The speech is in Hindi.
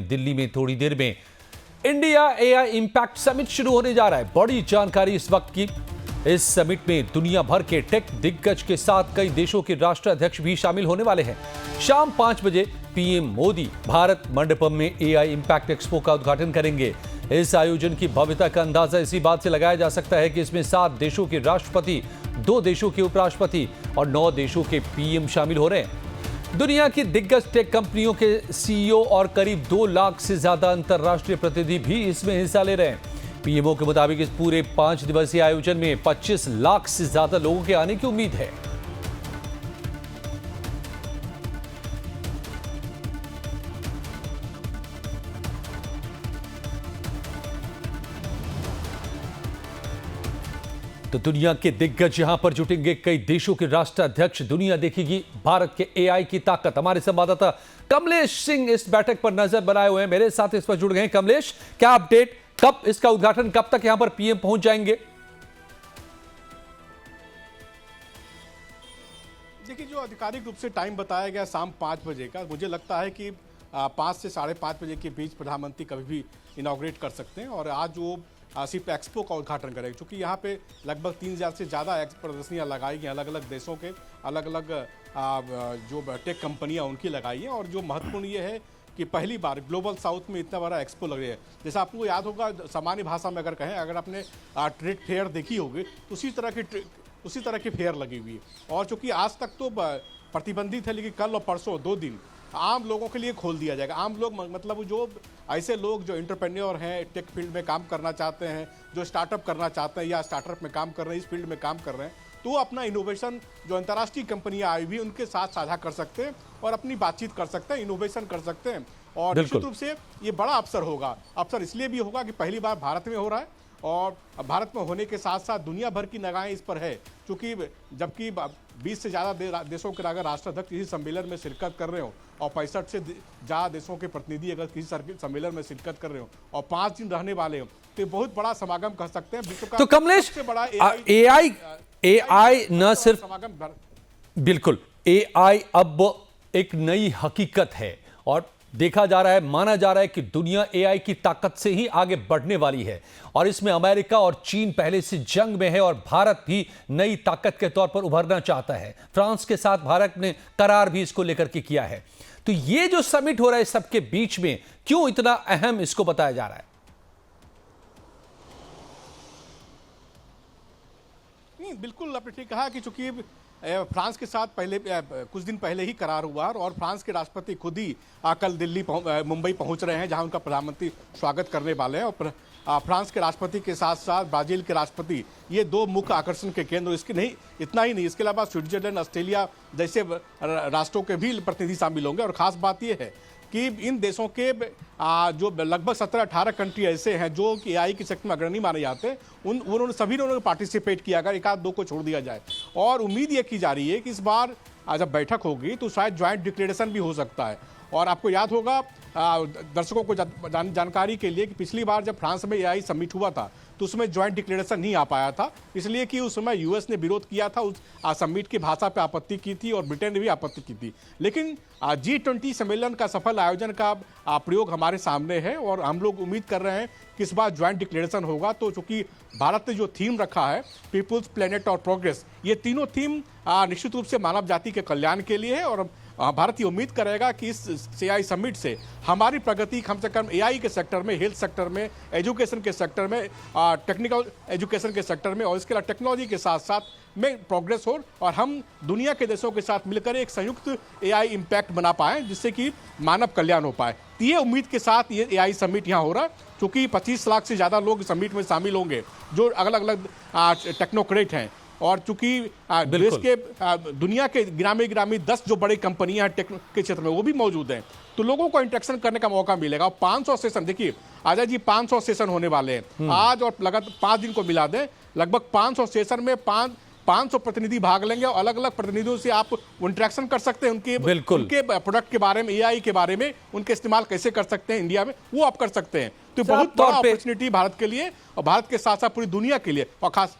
दिल्ली में थोड़ी देर में इंडिया एआई इंपैक्ट समिट शुरू होने जा रहा है। बड़ी जानकारी इस वक्त की। इस समिट में दुनिया भर के टेक दिग्गज के साथ कई देशों के राष्ट्राध्यक्ष भी शामिल होने वाले हैं। शाम 5 बजे पीएम मोदी भारत मंडपम में एआई इंपैक्ट एक्सपो का उद्घाटन करेंगे। इस आयोजन की भव्यता का अंदाजा इसी बात से लगाया जा सकता है कि इसमें 7 देशों के राष्ट्रपति, 2 देशों के उपराष्ट्रपति और 9 देशों के पीएम शामिल हो रहे हैं। दुनिया की दिग्गज टेक कंपनियों के सीईओ और करीब 2 लाख से ज्यादा अंतर्राष्ट्रीय प्रतिनिधि भी इसमें हिस्सा ले रहे हैं। पीएमओ के मुताबिक इस पूरे 5 दिवसीय आयोजन में 25 लाख से ज्यादा लोगों के आने की उम्मीद है। तो दुनिया के दिग्गज यहां पर जुटेंगे, कई देशों के राष्ट्राध्यक्ष। दुनिया देखेगी भारत के एआई की ताकत। हमारे संवाददाता कमलेश सिंह इस बैठक पर नजर बनाए हुए हैं, मेरे साथ इस पर जुड़ गए हैं। कमलेश, क्या अपडेट, कब इसका उद्घाटन, कब तक यहां पर पीएम पहुंच जाएंगे? देखिए, जो आधिकारिक रूप से टाइम बताया गया शाम 5 बजे का, मुझे लगता है कि 5 से 5:30 बजे के बीच प्रधानमंत्री कभी भी इनॉग्रेट कर सकते हैं। और आज वो सिर्फ एक्सपो का उद्घाटन करेंगे, क्योंकि यहाँ पे लगभग 3000 से ज़्यादा प्रदर्शनियाँ लगाई गई, अलग अलग देशों के अलग अलग जो टेक कंपनियाँ उनकी लगाई हैं। और जो महत्वपूर्ण ये है कि पहली बार ग्लोबल साउथ में इतना बड़ा एक्सपो लग रही है। जैसा आपको याद होगा, सामान्य भाषा में अगर कहें, अगर आपने ट्रेड फेयर देखी होगी तो उसी तरह की फेयर लगी हुई है। और चूँकि आज तक तो प्रतिबंधित है, लेकिन कल और परसों 2 दिन आम लोगों के लिए खोल दिया जाएगा। आम लोग मतलब जो ऐसे लोग जो एंटरप्रेन्योर हैं, टेक फील्ड में काम करना चाहते हैं, जो स्टार्टअप करना चाहते हैं या स्टार्टअप में काम कर रहे हैं, इस फील्ड में काम कर रहे हैं, तो अपना इनोवेशन जो अंतर्राष्ट्रीय कंपनियां आई हुई उनके साथ साझा कर सकते हैं और अपनी बातचीत कर सकते हैं, इनोवेशन कर सकते हैं। और निश्चित रूप से ये बड़ा अवसर होगा। अवसर इसलिए भी होगा कि पहली बार भारत में हो रहा है, और भारत में होने के साथ साथ दुनिया भर की निगाहें इस पर है, क्योंकि जबकि 20 से ज़्यादा देशों के अगर राष्ट्राध्यक्ष किसी सम्मेलन में शिरकत कर रहे हो और 65 से ज़्यादा देशों के प्रतिनिधि अगर किसी सम्मेलन में शिरकत कर रहे हो और 5 दिन रहने वाले हो, तो बहुत बड़ा समागम कह सकते हैं। विश्व का तो कमलेश, सबसे बड़ा एआई न सिर्फ समागम, बिल्कुल, एआई अब एक नई हकीकत है और देखा जा रहा है, माना जा रहा है कि दुनिया एआई की ताकत से ही आगे बढ़ने वाली है। और इसमें अमेरिका और चीन पहले से जंग में है और भारत भी नई ताकत के तौर पर उभरना चाहता है। फ्रांस के साथ भारत ने करार भी इसको लेकर के किया है। तो ये जो समिट हो रहा है सबके बीच में, क्यों इतना अहम इसको बताया जा रहा है? नहीं, बिल्कुल आपने ठीक कहा कि चूंकि फ्रांस के साथ पहले कुछ दिन पहले ही करार हुआ और फ्रांस के राष्ट्रपति खुद ही कल मुंबई पहुंच रहे हैं, जहां उनका प्रधानमंत्री स्वागत करने वाले हैं। और फ्रांस के राष्ट्रपति के साथ साथ ब्राजील के राष्ट्रपति, ये 2 मुख्य आकर्षण के केंद्र। इसके नहीं, इतना ही नहीं, इसके अलावा स्विट्जरलैंड, ऑस्ट्रेलिया जैसे राष्ट्रों के भी प्रतिनिधि शामिल होंगे। और खास बात यह है कि इन देशों के जो लगभग 17-18 कंट्री ऐसे हैं जो कि एआई के सेक्टर में अग्रणी माने जाते हैं, उन्होंने सभी ने पार्टिसिपेट किया। अगर 1-2 को छोड़ दिया जाए, और उम्मीद ये की जा रही है कि इस बार जब बैठक होगी तो शायद ज्वाइंट डिक्लेरेशन भी हो सकता है। और आपको याद होगा, दर्शकों को जानकारी के लिए, कि पिछली बार जब फ्रांस में एआई समिट हुआ था तो उसमें ज्वाइंट डिक्लेरेशन नहीं आ पाया था, इसलिए कि उस समय यूएस ने विरोध किया था, उस समिट की भाषा पे आपत्ति की थी और ब्रिटेन ने भी आपत्ति की थी। लेकिन G20 सम्मेलन का सफल आयोजन का प्रयोग हमारे सामने है और हम लोग उम्मीद कर रहे हैं कि इस बार ज्वाइंट डिक्लेरेशन होगा। तो चूंकि भारत ने जो थीम रखा है, पीपुल्स, प्लेनेट और प्रोग्रेस, ये तीनों थीम निश्चित रूप से मानव जाति के कल्याण के लिए है। और भारत ये उम्मीद करेगा कि इस एआई समिट से हमारी प्रगति कम से कम एआई के सेक्टर में, हेल्थ सेक्टर में, एजुकेशन के सेक्टर में, टेक्निकल एजुकेशन के सेक्टर में और इसके अलावा टेक्नोलॉजी के साथ साथ में प्रोग्रेस हो और हम दुनिया के देशों के साथ मिलकर एक संयुक्त एआई इम्पैक्ट बना पाएं, जिससे कि मानव कल्याण हो पाए। तो ये उम्मीद के साथ ये एआई समिट यहाँ हो रहा है, क्योंकि 25 लाख से ज़्यादा लोग समिट में शामिल होंगे जो अलग अलग टेक्नोक्रेट हैं। और चूंकि देश के दुनिया के गिरामी 10 जो बड़ी कंपनियां हैं टेक के क्षेत्र में, वो भी मौजूद हैं, तो लोगों को इंटरेक्शन करने का मौका मिलेगा। और 500 सेशन, देखिए आजाद जी, 500 सेशन होने वाले हैं आज, और लगातार 5 दिन को मिला दें, लगभग 500 सेशन में 500 प्रतिनिधि भाग लेंगे और अलग अलग प्रतिनिधियों से आप इंटरेक्शन कर सकते हैं, उनके प्रोडक्ट के बारे में, एआई के बारे में, उनके इस्तेमाल कैसे कर सकते हैं इंडिया में, वो आप कर सकते हैं। तो बहुत बड़ा अपॉर्चुनिटी भारत के लिए और भारत के साथ साथ पूरी दुनिया के लिए, और खास